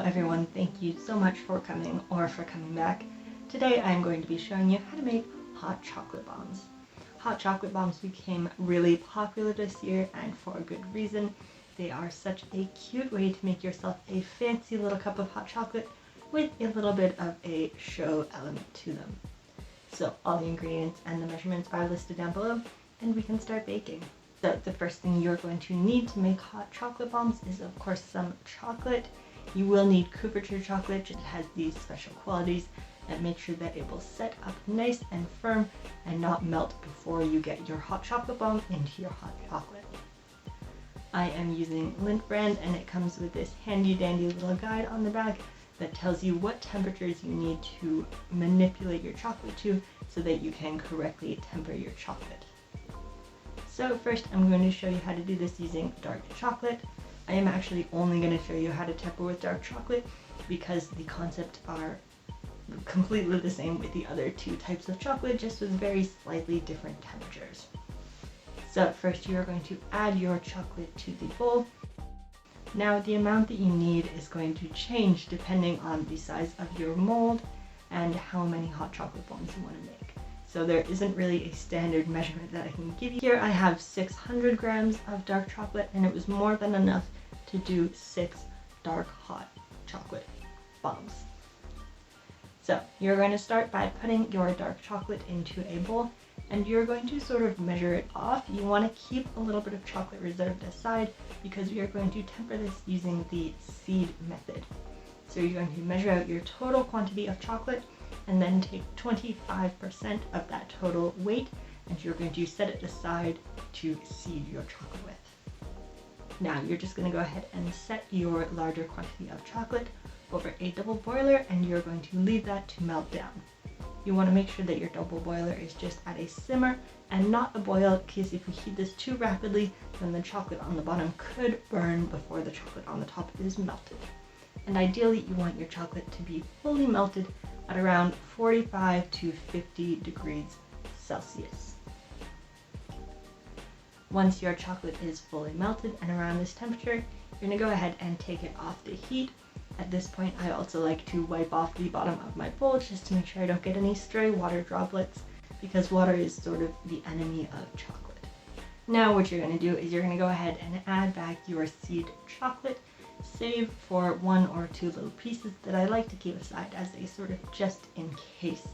everyone, thank you so much for coming or for coming back. Today I'm going to be showing you how to make hot chocolate bombs. Hot chocolate bombs became really popular this year, and for a good reason. They are such a cute way to make yourself a fancy little cup of hot chocolate with a little bit of a show element to them. So all the ingredients and the measurements are listed down below, and we can start baking. So the first thing you're going to need to make hot chocolate bombs is of course some chocolate. You will need Cooperage chocolate. It has these special qualities that make sure that it will set up nice and firm and not melt before you get your hot chocolate bomb into your hot chocolate. I am using Lindt brand, and it comes with this handy dandy little guide on the back that tells you what temperatures you need to manipulate your chocolate to so that you can correctly temper your chocolate. So first I'm going to show you how to do this using dark chocolate. I am actually only going to show you how to temper with dark chocolate because the concepts are completely the same with the other two types of chocolate, just with very slightly different temperatures. So first you are going to add your chocolate to the bowl. Now the amount that you need is going to change depending on the size of your mold and how many hot chocolate bombs you want to make. So there isn't really a standard measurement that I can give you. Here I have 600 grams of dark chocolate, and it was more than enough to do 6 dark hot chocolate bombs. So you're going to start by putting your dark chocolate into a bowl, and you're going to sort of measure it off. You want to keep a little bit of chocolate reserved aside because we are going to temper this using the seed method. So you're going to measure out your total quantity of chocolate and then take 25% of that total weight, and you're going to set it aside to seed your chocolate with. Now you're just going to go ahead and set your larger quantity of chocolate over a double boiler, and you're going to leave that to melt down. You want to make sure that your double boiler is just at a simmer and not a boil, because if you heat this too rapidly, then the chocolate on the bottom could burn before the chocolate on the top is melted. And ideally you want your chocolate to be fully melted at around 45 to 50 degrees Celsius. Once your chocolate is fully melted and around this temperature, you're going to go ahead and take it off the heat. At this point I also like to wipe off the bottom of my bowl just to make sure I don't get any stray water droplets, because water is sort of the enemy of chocolate. Now what you're going to do is you're going to go ahead and add back your seed chocolate, save for 1 or 2 little pieces that I like to keep aside as a sort of just in case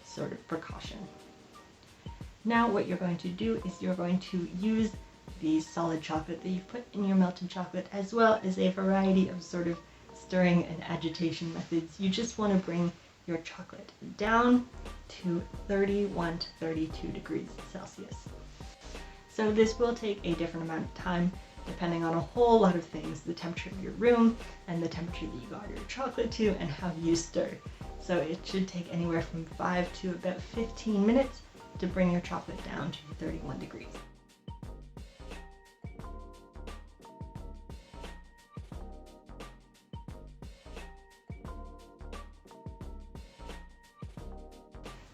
sort of precaution. Now what you're going to do is you're going to use the solid chocolate that you've put in your melted chocolate, as well as a variety of sort of stirring and agitation methods. You just want to bring your chocolate down to 31 to 32 degrees Celsius. So this will take a different amount of time depending on a whole lot of things: the temperature of your room and the temperature that you got your chocolate to and how you stir. So it should take anywhere from 5 to about 15 minutes to bring your chocolate down to 31 degrees.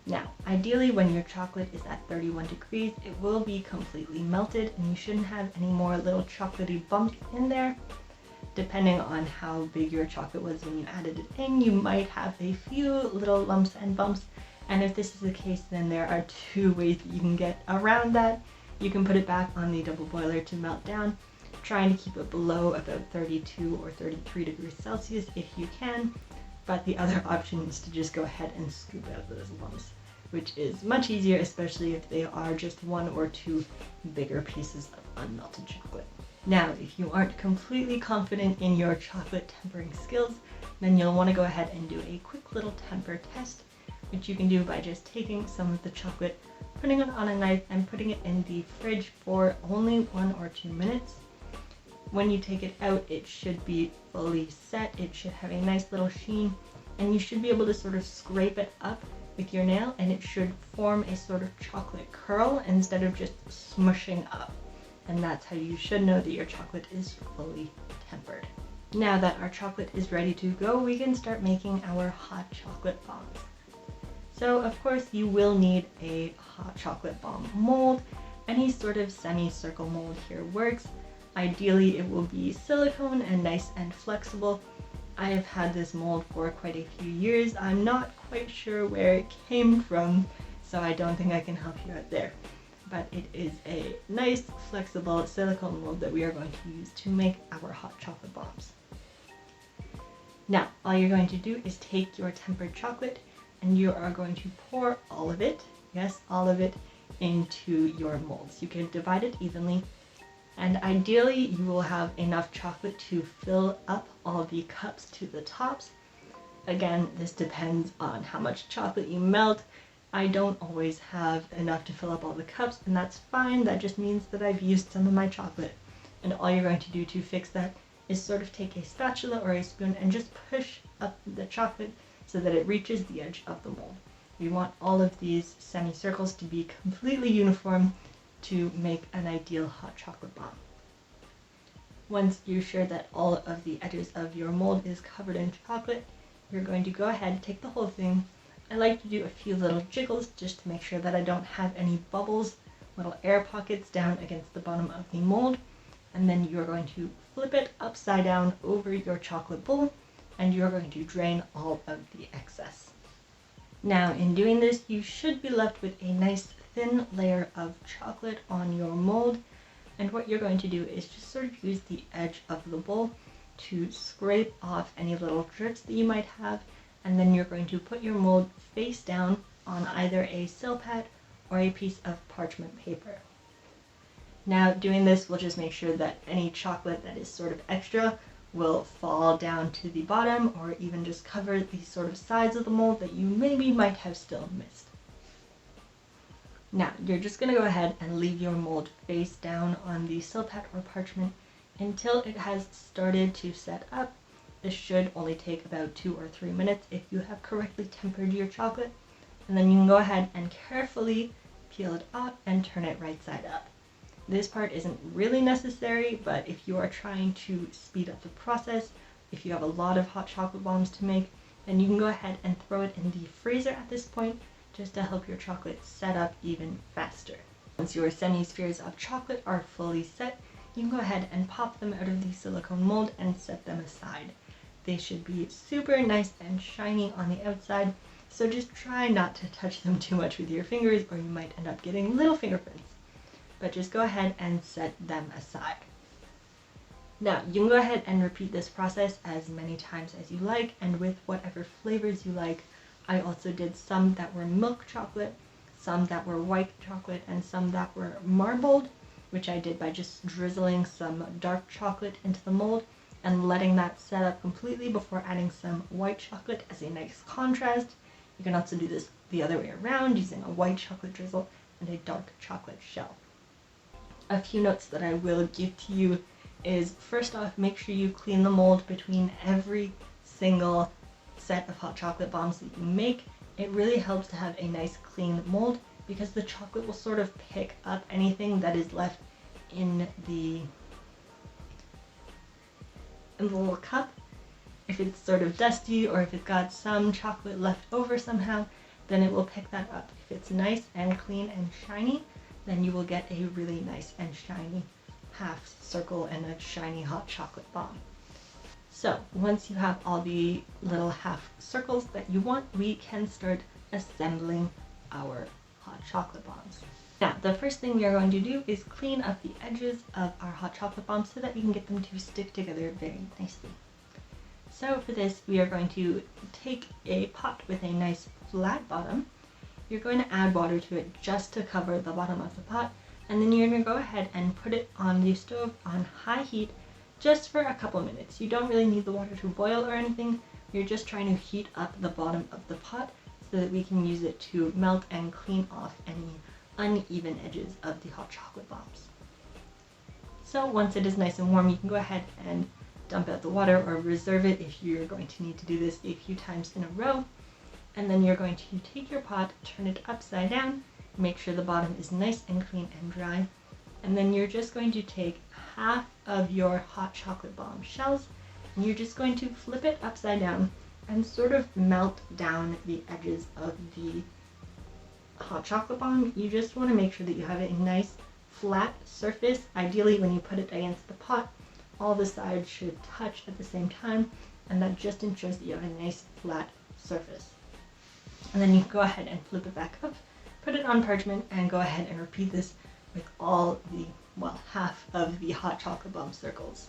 Now, ideally when your chocolate is at 31 degrees, it will be completely melted and you shouldn't have any more little chocolatey bumps in there. Depending on how big your chocolate was when you added it in, you might have a few little lumps and bumps, and if this is the case, then there are 2 ways that you can get around that. You can put it back on the double boiler to melt down, trying to keep it below about 32 or 33 degrees Celsius if you can. But the other option is to just go ahead and scoop out those lumps, which is much easier, especially if they are just 1 or 2 bigger pieces of unmelted chocolate. Now, if you aren't completely confident in your chocolate tempering skills, then you'll want to go ahead and do a quick little temper test, which you can do by just taking some of the chocolate, putting it on a knife, and putting it in the fridge for only 1 or 2 minutes. When you take it out, it should be fully set. It should have a nice little sheen, and you should be able to sort of scrape it up with your nail, and it should form a sort of chocolate curl instead of just smushing up. And that's how you should know that your chocolate is fully tempered. Now that our chocolate is ready to go, we can start making our hot chocolate bombs. So of course you will need a hot chocolate bomb mold. Any sort of semicircle mold here works. Ideally it will be silicone and nice and flexible, I have had this mold for quite a few years. I'm not quite sure where it came from, so I don't think I can help you out there. But it is a nice, flexible silicone mold that we are going to use to make our hot chocolate bombs. Now, all you're going to do is take your tempered chocolate and you are going to pour all of it, yes, all of it, into your molds. You can divide it evenly, and ideally you will have enough chocolate to fill up all the cups to the tops. Again, this depends on how much chocolate you melt. I don't always have enough to fill up all the cups, and that's fine. That just means that I've used some of my chocolate. And all you're going to do to fix that is sort of take a spatula or a spoon and just push up the chocolate so that it reaches the edge of the mold. We want all of these semicircles to be completely uniform to make an ideal hot chocolate bomb. Once you're sure that all of the edges of your mold is covered in chocolate, you're going to go ahead and take the whole thing. I like to do a few little jiggles just to make sure that I don't have any bubbles, little air pockets down against the bottom of the mold. And then you're going to flip it upside down over your chocolate bowl, and you're going to drain all of the excess. Now, in doing this, you should be left with a nice thin layer of chocolate on your mold, and what you're going to do is just sort of use the edge of the bowl to scrape off any little drips that you might have, and then you're going to put your mold face down on either a silpat or a piece of parchment paper. Now, doing this will just make sure that any chocolate that is sort of extra will fall down to the bottom, or even just cover the sort of sides of the mold that you might have still missed. Now, you're just going to go ahead and leave your mold face down on the silpat or parchment until it has started to set up. This should only take about 2 or 3 minutes if you have correctly tempered your chocolate, and then you can go ahead and carefully peel it off and turn it right side up. This part isn't really necessary, but if you are trying to speed up the process, if you have a lot of hot chocolate bombs to make, then you can go ahead and throw it in the freezer at this point just to help your chocolate set up even faster. Once your semi-spheres of chocolate are fully set, you can go ahead and pop them out of the silicone mold and set them aside. They should be super nice and shiny on the outside, so just try not to touch them too much with your fingers or you might end up getting little fingerprints. But just go ahead and set them aside. Now, you can go ahead and repeat this process as many times as you like and with whatever flavors you like. I also did some that were milk chocolate, some that were white chocolate, and some that were marbled, which I did by just drizzling some dark chocolate into the mold and letting that set up completely before adding some white chocolate as a nice contrast. You can also do this the other way around using a white chocolate drizzle and a dark chocolate shell. A few notes that I will give to you is, first off, make sure you clean the mold between every single set of hot chocolate bombs that you make. It really helps to have a nice clean mold because the chocolate will sort of pick up anything that is left in the little cup. If it's sort of dusty or if it's got some chocolate left over somehow, then it will pick that up. If it's nice and clean and shiny, then you will get a really nice and shiny half circle and a shiny hot chocolate bomb. So once you have all the little half circles that you want, we can start assembling our hot chocolate bombs. Now, the first thing we are going to do is clean up the edges of our hot chocolate bombs so that we can get them to stick together very nicely. So for this, we are going to take a pot with a nice flat bottom. You're going to add water to it just to cover the bottom of the pot, and then you're going to go ahead and put it on the stove on high heat just for a couple minutes. You don't really need the water to boil or anything. You're just trying to heat up the bottom of the pot so that we can use it to melt and clean off any uneven edges of the hot chocolate bombs. So once it is nice and warm, you can go ahead and dump out the water or reserve it if you're going to need to do this a few times in a row. And then you're going to take your pot, turn it upside down, make sure the bottom is nice and clean and dry, and then you're just going to take half of your hot chocolate bomb shells and you're just going to flip it upside down and sort of melt down the edges of the hot chocolate bomb. You just want to make sure that you have a nice flat surface. Ideally, when you put it against the pot, all the sides should touch at the same time, and that just ensures that you have a nice flat surface. And then you go ahead and flip it back up, put it on parchment, and go ahead and repeat this with all the, well, half of the hot chocolate bomb circles.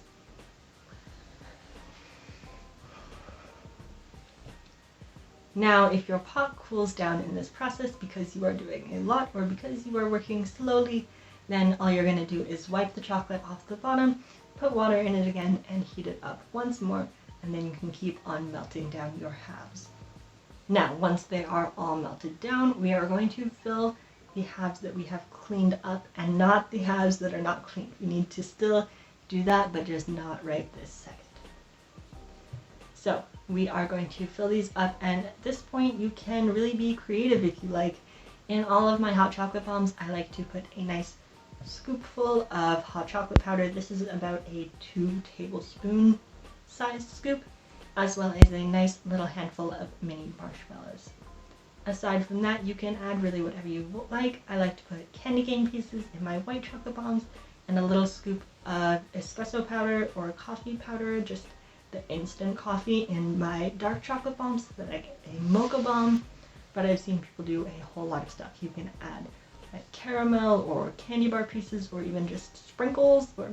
Now, if your pot cools down in this process because you are doing a lot or because you are working slowly, then all you're going to do is wipe the chocolate off the bottom, put water in it again, and heat it up once more, and then you can keep on melting down your halves. Now, once they are all melted down, we are going to fill the halves that we have cleaned up and not the halves that are not cleaned. We need to still do that, but just not right this second. So we are going to fill these up, and at this point you can really be creative if you like. In all of my hot chocolate bombs, I like to put a nice scoopful of hot chocolate powder. This is about a 2 tablespoon sized scoop, as well as a nice little handful of mini marshmallows. Aside from that, you can add really whatever you like. I like to put candy cane pieces in my white chocolate bombs, and a little scoop of espresso powder or coffee powder, just the instant coffee, in my dark chocolate bombs so that I get a mocha bomb. But I've seen people do a whole lot of stuff. You can add like caramel or candy bar pieces or even just sprinkles, or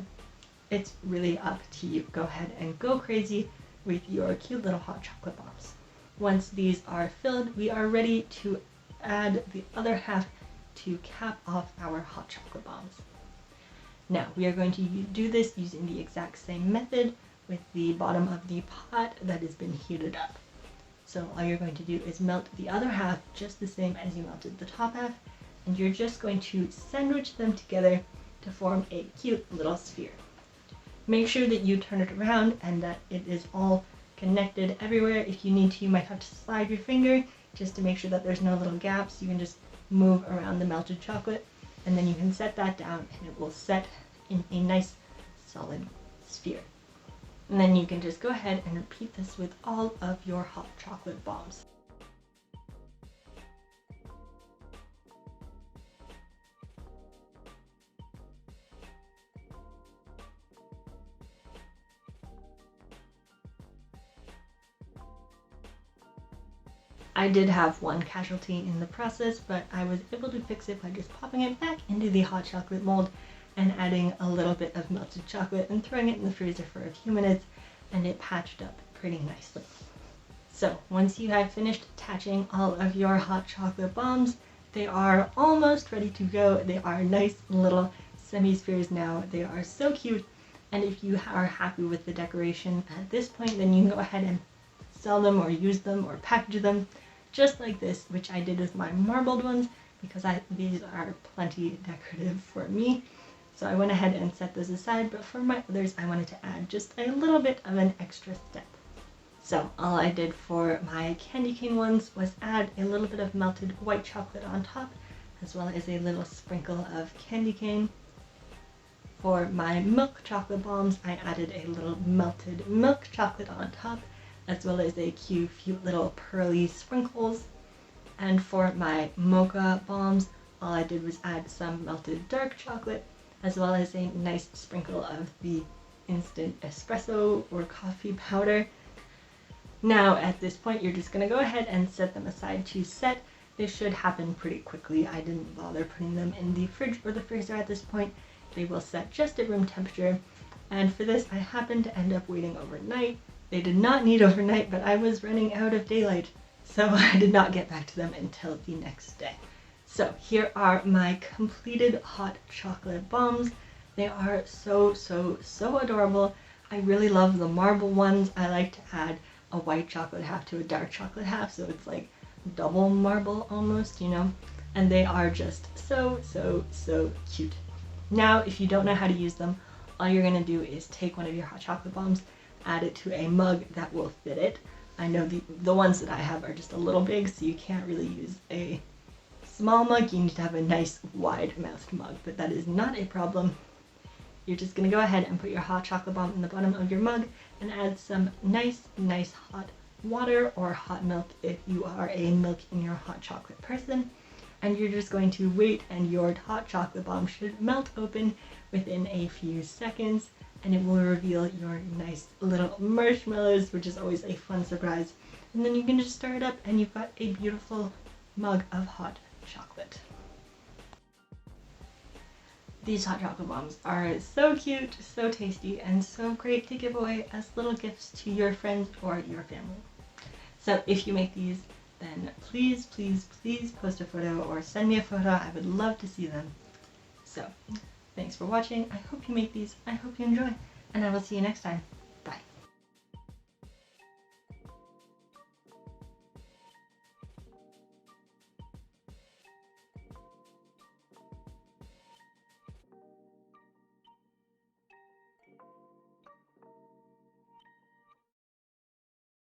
it's really up to you. Go ahead and go crazy with your cute little hot chocolate bombs. Once these are filled, we are ready to add the other half to cap off our hot chocolate bombs. Now, we are going to do this using the exact same method with the bottom of the pot that has been heated up. So all you're going to do is melt the other half just the same as you melted the top half, and you're just going to sandwich them together to form a cute little sphere. Make sure that you turn it around and that it is all connected everywhere. If you need to, you might have to slide your finger just to make sure that there's no little gaps. You can just move around the melted chocolate, and then you can set that down and it will set in a nice solid sphere. And then you can just go ahead and repeat this with all of your hot chocolate bombs. I did have one casualty in the process, but I was able to fix it by just popping it back into the hot chocolate mold and adding a little bit of melted chocolate and throwing it in the freezer for a few minutes, and it patched up pretty nicely. So once you have finished attaching all of your hot chocolate bombs, they are almost ready to go. They are nice little semi-spheres now. They are so cute, and if you are happy with the decoration at this point, then you can go ahead and sell them or use them or package them just like this, which I did with my marbled ones because these are plenty decorative for me. So I went ahead and set those aside, but for my others I wanted to add just a little bit of an extra step. So all I did for my candy cane ones was add a little bit of melted white chocolate on top, as well as a little sprinkle of candy cane. For my milk chocolate bombs, I added a little melted milk chocolate on top, as well as a cute little pearly sprinkles. And for my mocha bombs, all I did was add some melted dark chocolate, as well as a nice sprinkle of the instant espresso or coffee powder. Now at this point, you're just going to go ahead and set them aside to set. This should happen pretty quickly. I didn't bother putting them in the fridge or the freezer at this point. They will set just at room temperature. And for this, I happened to end up waiting overnight. They did not need overnight, but I was running out of daylight, so I did not get back to them until the next day. So here are my completed hot chocolate bombs. They are so adorable. I really love the marble ones. I like to add a white chocolate half to a dark chocolate half, so it's like double marble almost, you know? And they are just so cute. Now, if you don't know how to use them, all you're gonna do is take one of your hot chocolate bombs, add it to a mug that will fit it. I know the ones that I have are just a little big, so you can't really use a small mug. You need to have a nice wide-mouthed mug, but that is not a problem. You're just going to go ahead and put your hot chocolate bomb in the bottom of your mug and add some nice hot water or hot milk if you are a milk in your hot chocolate person. And you're just going to wait, and your hot chocolate bomb should melt open within a few seconds. and it will reveal your nice little marshmallows, which is always a fun surprise. And then you can just stir it up and you've got a beautiful mug of hot chocolate. These hot chocolate bombs are so cute, so tasty, and so great to give away as little gifts to your friends or your family. So if you make these, then please, please, please post a photo or send me a photo. I would love to see them. So, thanks for watching. I hope you make these. I hope you enjoy. And I will see you next time.